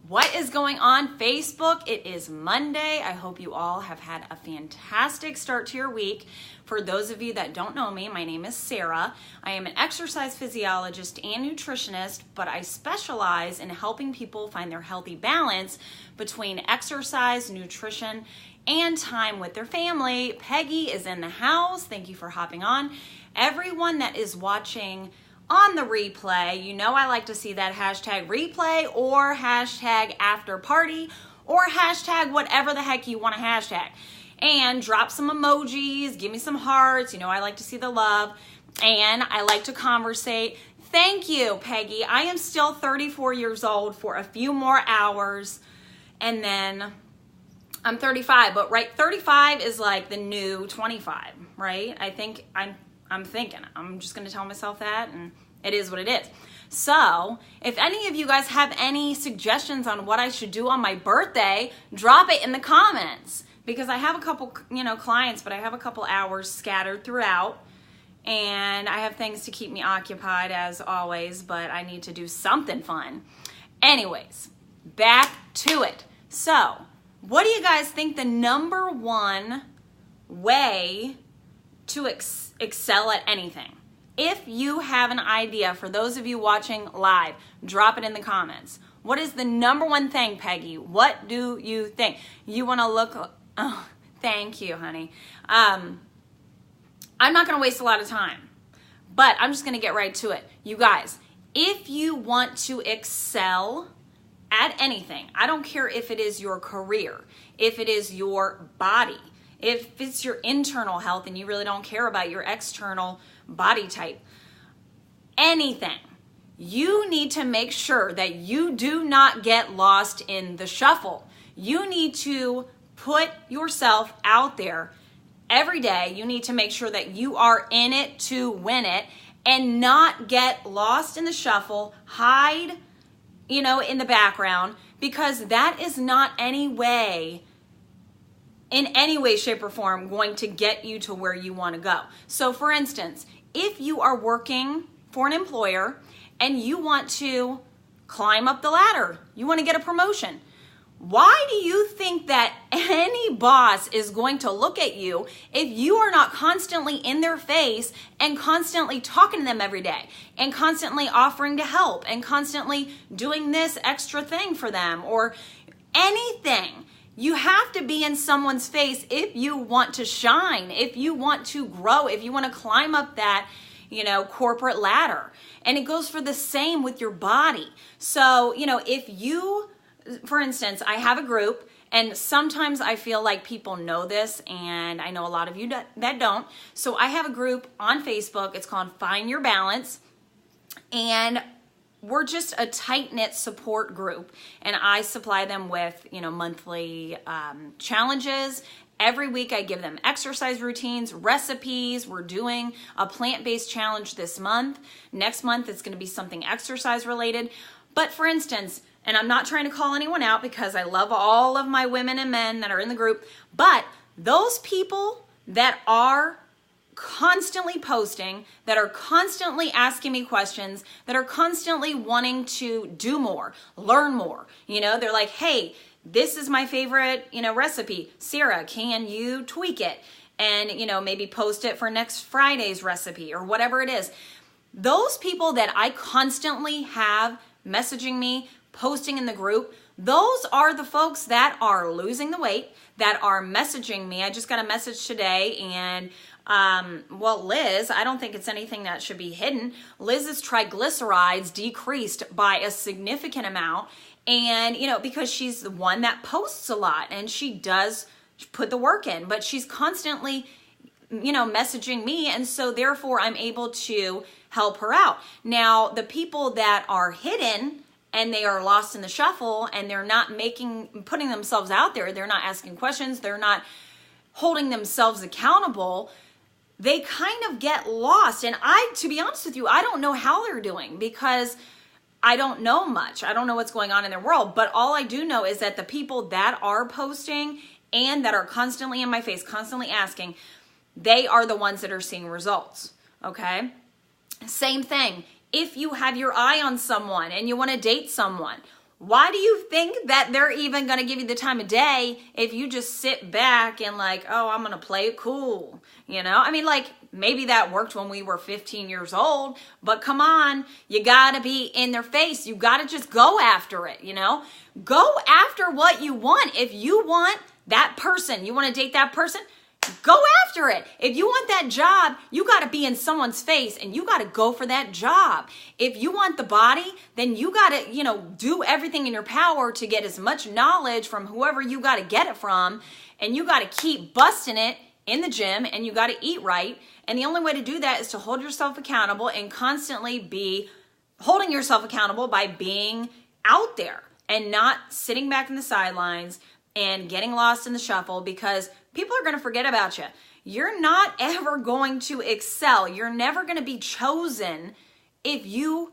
What is going on, Facebook? It is Monday. I hope you all have had a fantastic start to your week. For those of you that don't know me, my name is Sarah. I am an exercise physiologist and nutritionist, but I specialize in helping people find their healthy balance between exercise, nutrition, and time with their family. Peggy is in the house. Thank you for hopping on. Everyone that is watching on the replay, you know I like to see that hashtag replay or hashtag after party or hashtag whatever the heck you want to hashtag. And drop some emojis, give me some hearts. You know I like to see the love and I like to conversate. Thank you, Peggy. I am still 34 years old for a few more hours and then I'm 35, but right, 35 is like the new 25, right? I think I'm thinking, I'm just going to tell myself that, and it is what it is. So if any of you guys have any suggestions on what I should do on my birthday, drop it in the comments, because I have a couple, clients, but I have a couple hours scattered throughout, and I have things to keep me occupied as always, but I need to do something fun. Anyways, back to it. So what do you guys think the number one way to excel at anything? If you have an idea, for those of you watching live, drop it in the comments. What is the number one thing, Peggy? What do you think? You want to look, oh, thank you, honey. I'm not going to waste a lot of time, but I'm just going to get right to it. You guys, if you want to excel at anything, I don't care if it is your career, if it is your body, if it's your internal health and you really don't care about your external body type, anything, you need to make sure that you do not get lost in the shuffle. You need to put yourself out there every day. You need to make sure that you are in it to win it and not get lost in the shuffle, hide, in the background, because that is not in any way, shape, or form going to get you to where you want to go. So for instance, if you are working for an employer and you want to climb up the ladder, you want to get a promotion, why do you think that any boss is going to look at you if you are not constantly in their face and constantly talking to them every day and constantly offering to help and constantly doing this extra thing for them or anything? You have to be in someone's face if you want to shine, if you want to grow, if you want to climb up that, corporate ladder. And it goes for the same with your body. So, if you, for instance, I have a group, and sometimes I feel like people know this, and I know a lot of you that don't. So I have a group on Facebook. It's called Find Your Balance, and we're just a tight-knit support group, and I supply them with, monthly challenges. Every week I give them exercise routines, recipes. We're doing a plant-based challenge this month. Next month it's going to be something exercise-related. But for instance, and I'm not trying to call anyone out because I love all of my women and men that are in the group, but those people that are constantly posting, that are constantly asking me questions, that are constantly wanting to do more, learn more. They're like, hey, this is my favorite, recipe. Sarah, can you tweak it? And, maybe post it for next Friday's recipe or whatever it is. Those people that I constantly have messaging me, posting in the group, those are the folks that are losing the weight, that are messaging me. I just got a message today, and Liz, I don't think it's anything that should be hidden. Liz's triglycerides decreased by a significant amount, and because she's the one that posts a lot and she does put the work in, but she's constantly messaging me, and so therefore I'm able to help her out. Now, the people that are hidden and they are lost in the shuffle and they're not putting themselves out there, they're not asking questions, they're not holding themselves accountable, they kind of get lost. And to be honest with you, I don't know how they're doing because I don't know much. I don't know what's going on in their world, but all I do know is that the people that are posting and that are constantly in my face, constantly asking, they are the ones that are seeing results, okay? Same thing. If you have your eye on someone and you want to date someone, Why do you think that they're even going to give you the time of day if you just sit back and like, oh, I'm going to play it cool? You know, I mean, like, maybe that worked when we were 15 years old, but come on, you got to be in their face. You got to just go after it, you know? Go after what you want. If you want that person, you want to date that person, go after it. If you want that job, you got to be in someone's face and you got to go for that job. If you want the body, then you got to, you know, do everything in your power to get as much knowledge from whoever you got to get it from. And you got to keep busting it in the gym, and you got to eat right. And the only way to do that is to hold yourself accountable and constantly be holding yourself accountable by being out there and not sitting back in the sidelines and getting lost in the shuffle, because people are going to forget about you. You're not ever going to excel. You're never going to be chosen if you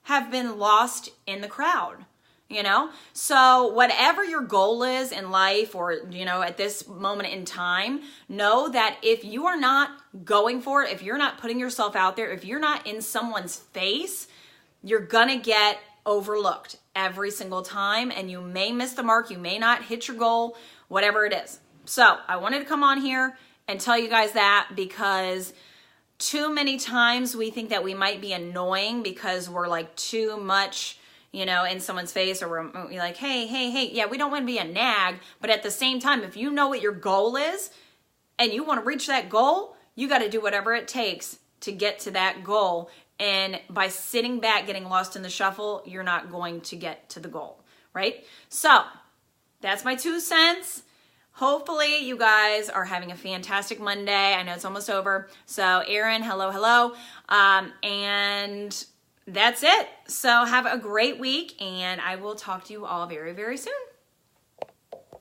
have been lost in the crowd, you know? So whatever your goal is in life, or, you know, at this moment in time, know that if you are not going for it, if you're not putting yourself out there, if you're not in someone's face, you're going to get overlooked every single time, and you may miss the mark. You may not hit your goal, whatever it is. So I wanted to come on here and tell you guys that, because too many times we think that we might be annoying because we're like too much, you know, in someone's face, or we're like, hey. Yeah, we don't want to be a nag. But at the same time, if you know what your goal is and you want to reach that goal, you got to do whatever it takes to get to that goal. And by sitting back, getting lost in the shuffle, you're not going to get to the goal, right? So that's my 2 cents. Hopefully you guys are having a fantastic Monday. I know it's almost over. So Erin, hello. And that's it. So have a great week, and I will talk to you all very, very soon.